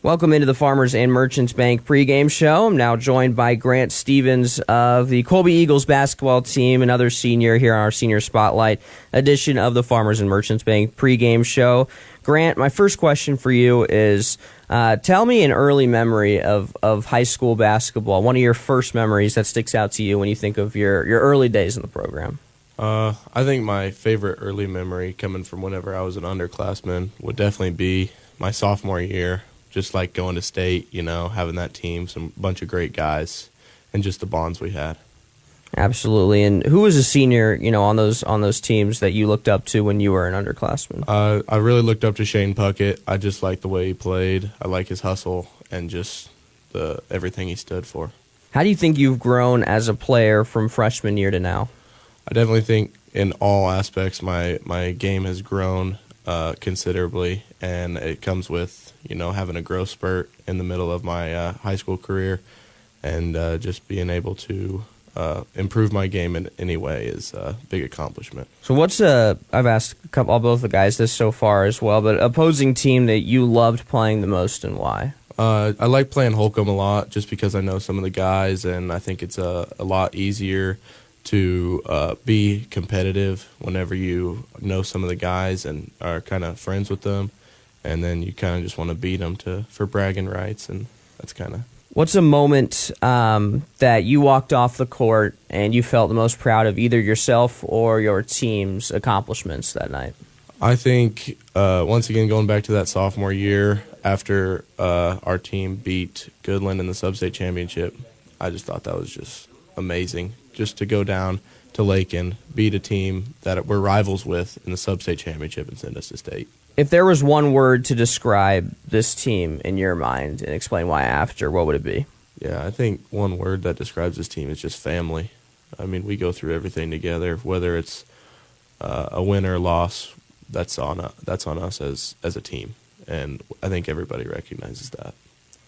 Welcome into the Farmers and Merchants Bank pregame show. I'm now joined by Grant Stevens of the Colby Eagles basketball team, another senior here on our Senior Spotlight edition of the Farmers and Merchants Bank pregame show. Grant, my first question for you is, tell me an early memory of high school basketball, one of your first memories that sticks out to you when you think of your early days in the program. I think my favorite early memory coming from whenever I was an underclassman would definitely be my sophomore year. Just like going to state, having that team, some bunch of great guys, and just the bonds we had. Absolutely. And who was a senior, on those teams that you looked up to when you were an underclassman? I really looked up to Shane Puckett. I just liked the way he played. I like his hustle and just everything he stood for. How do you think you've grown as a player from freshman year to now? I definitely think in all aspects my game has grown considerably, and it comes with having a growth spurt in the middle of my high school career, and just being able to improve my game in any way is a big accomplishment. So what's I've asked both the guys this so far as well, but opposing team that you loved playing the most and why? I like playing Holcomb a lot just because I know some of the guys, and I think it's a lot easier to be competitive whenever you know some of the guys and are kind of friends with them, and then you kind of just want to beat them for bragging rights, and that's kind of. What's a moment that you walked off the court and you felt the most proud of either yourself or your team's accomplishments that night? I think, once again, going back to that sophomore year after our team beat Goodland in the sub-state championship, I just thought that was just amazing. Just to go down to Lakin, beat a team that we're rivals with in the sub-state championship and send us to state. If there was one word to describe this team in your mind and explain why after, what would it be? Yeah, I think one word that describes this team is just family. I mean, we go through everything together, whether it's a win or a loss. That's on us as a team, and I think everybody recognizes that.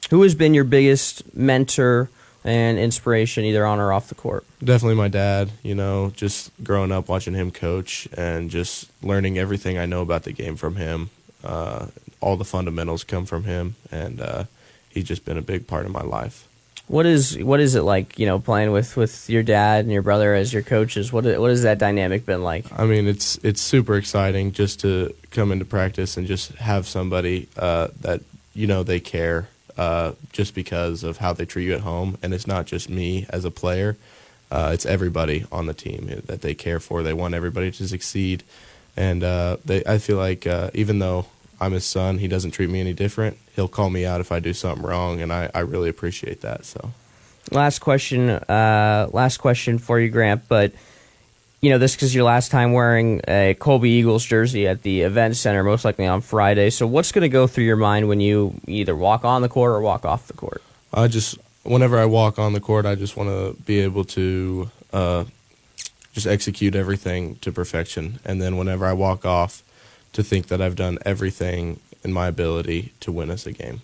Who has been your biggest mentor and inspiration, either on or off the court? Definitely my dad, just growing up watching him coach and just learning everything I know about the game from him. All the fundamentals come from him, and he's just been a big part of my life. What is it like, playing with your dad and your brother as your coaches? What has that dynamic been like? I mean, it's super exciting just to come into practice and just have somebody that they care. Just because of how they treat you at home. And it's not just me as a player. It's everybody on the team that they care for. They want everybody to succeed. And I feel like even though I'm his son, he doesn't treat me any different. He'll call me out if I do something wrong, and I really appreciate that. So, Last question for you, Grant, but this is your last time wearing a Colby Eagles jersey at the event center, most likely on Friday. So what's going to go through your mind when you either walk on the court or walk off the court? Whenever I walk on the court, I just want to be able to just execute everything to perfection. And then whenever I walk off, to think that I've done everything in my ability to win us a game.